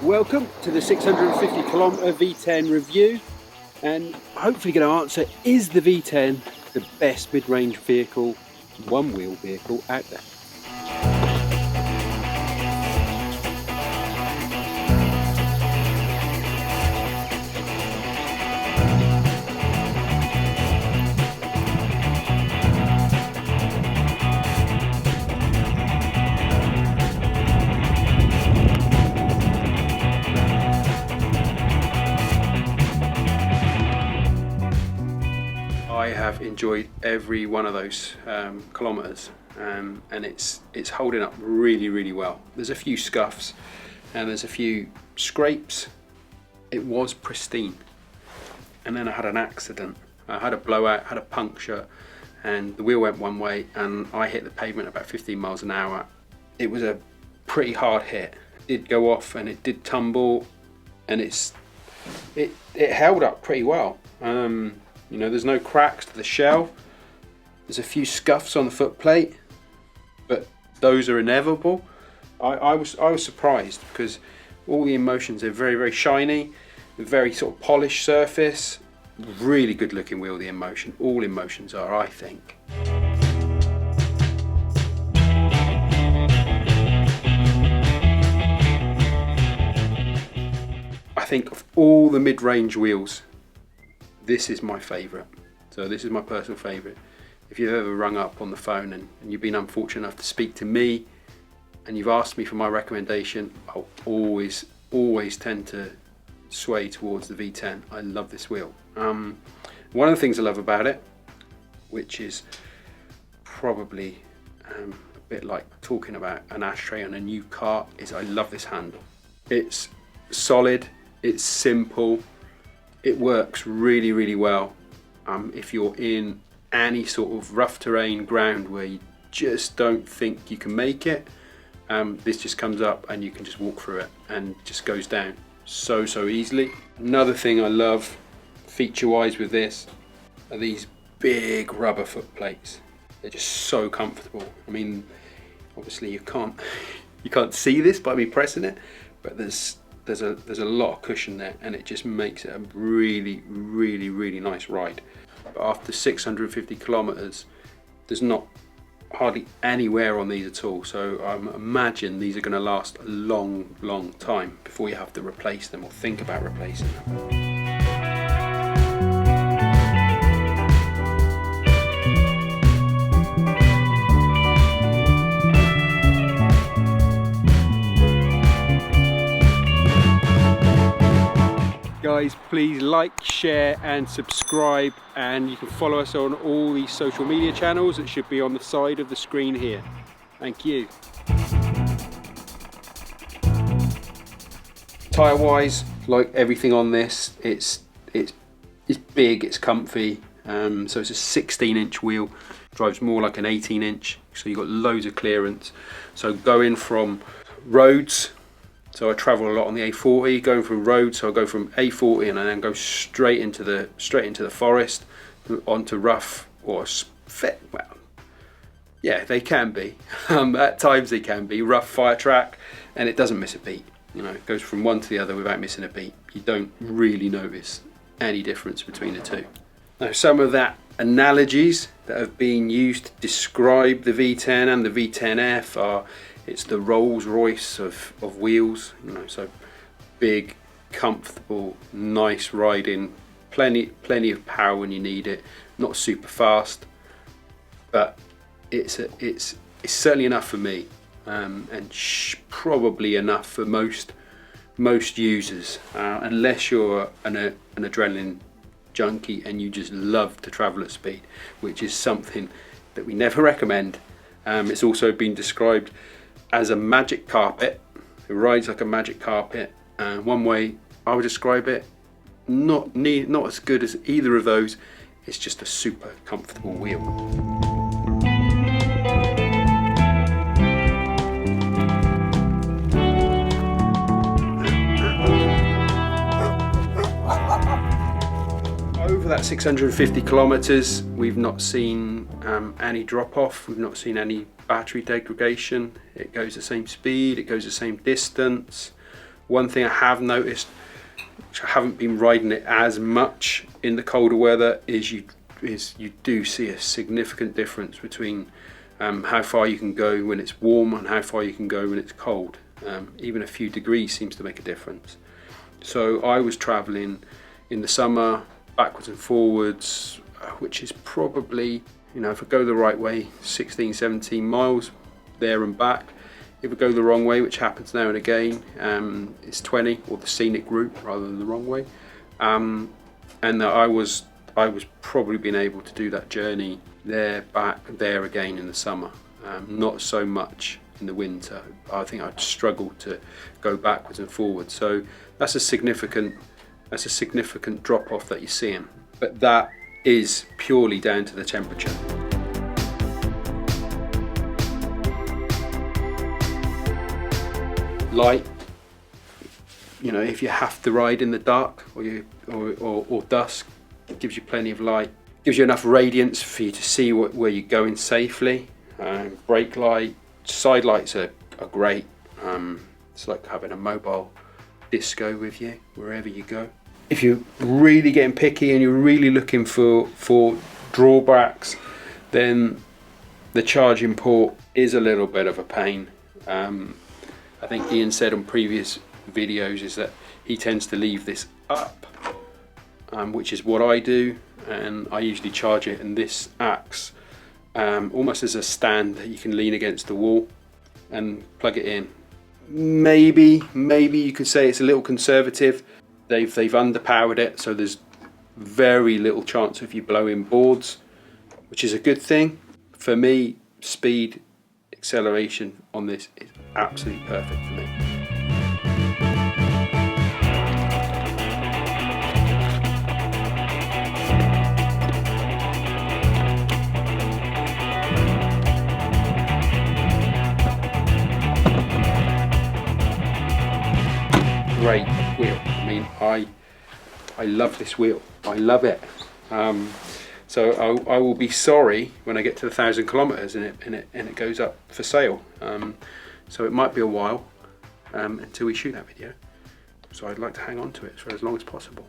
Welcome to the 650km V10 review, and hopefully going to answer, is the V10 the best mid-range vehicle, one-wheel vehicle out there? I have enjoyed every one of those kilometres, and it's holding up really well. There's a few scuffs and there's a few scrapes. It was pristine, and then I had an accident. I had a blowout, had a puncture, and the wheel went one way and I hit the pavement about 15 miles an hour. It was a pretty hard hit. It did go off and it did tumble, and it held up pretty well. You know, there's no cracks to the shell. There's a few scuffs on the footplate, but those are inevitable. I was surprised because all the InMotions are very shiny, very sort of polished surface. Really good looking wheel, the InMotion. All InMotions are, I think. I think of all the mid-range wheels, this is my favourite. So this is my personal favourite. If you've ever rung up on the phone and you've been unfortunate enough to speak to me and you've asked me for my recommendation, I'll always tend to sway towards the V10. I love this wheel. One of the things I love about it, which is probably a bit like talking about an ashtray on a new car, is I love this handle. It's solid, it's simple, it works really well. If you're in any sort of rough terrain ground where you just don't think you can make it, this just comes up and you can just walk through it and just goes down so easily. Another thing I love feature wise with this are these big rubber foot plates. They're just so comfortable. I mean, obviously you can't see this by me pressing it, but there's a lot of cushion there, and it just makes it a really nice ride. But after 650 kilometers, there's not hardly any wear on these at all, so I imagine these are going to last a long time before you have to replace them or think about replacing them. Guys, please like, share and subscribe, and you can follow us on all these social media channels that should be on the side of the screen here. Thank you. Tyre wise, like everything on this, it's big, it's comfy, so it's a 16-inch wheel, drives more like an 18-inch, so you've got loads of clearance. So going from roads, so I travel a lot on the A40, going from roads, so I go from A40 and I then go straight into the forest, onto rough or fit. Well, yeah, they can be. At times they can be rough fire track, and it doesn't miss a beat. You know, it goes from one to the other without missing a beat. You don't really notice any difference between the two. Now, some of that analogies that have been used to describe the V10 and the V10F are, it's the Rolls Royce of wheels, you know, so big, comfortable, nice riding, plenty of power when you need it, not super fast, but it's certainly enough for me, and probably enough for most users, unless you're an adrenaline junkie and you just love to travel at speed, which is something that we never recommend. It's also been described as a magic carpet. It rides like a magic carpet. One way I would describe it, not as good as either of those. It's just a super comfortable wheel. Over that 650 kilometers, we've not seen any drop off. We've not seen any battery degradation. It goes the same speed, it goes the same distance. One thing I have noticed, which I haven't been riding it as much in the colder weather, is you do see a significant difference between how far you can go when it's warm and how far you can go when it's cold. Even a few degrees seems to make a difference. So I was traveling in the summer backwards and forwards, which is probably, you know, if I go the right way, 16, 17 miles there and back. If I go the wrong way, which happens now and again, it's 20, or the scenic route rather than the wrong way. And I was probably being able to do that journey there, back, there again in the summer. Not so much in the winter. I think I'd struggle to go backwards and forwards. So that's a significant drop off that you're seeing. But that is purely down to the temperature. Light, you know, if you have to ride in the dark or dusk, it gives you plenty of light. Gives you enough radiance for you to see where you're going safely. Brake light, side lights are great. It's like having a mobile disco with you wherever you go. If you're really getting picky and you're really looking for drawbacks, then the charging port is a little bit of a pain. I think Ian said on previous videos is that he tends to leave this up, which is what I do, and I usually charge it in this acts almost as a stand that you can lean against the wall and plug it in. Maybe you could say it's a little conservative. They've underpowered it, so there's very little chance of you blowing boards, which is a good thing. For me, speed, acceleration on this is absolutely perfect for me. Great wheel. I mean, I love this wheel. I love it. So I will be sorry when I get to 1,000 kilometers and it goes up for sale. So it might be a while until we shoot that video. So I'd like to hang on to it for as long as possible.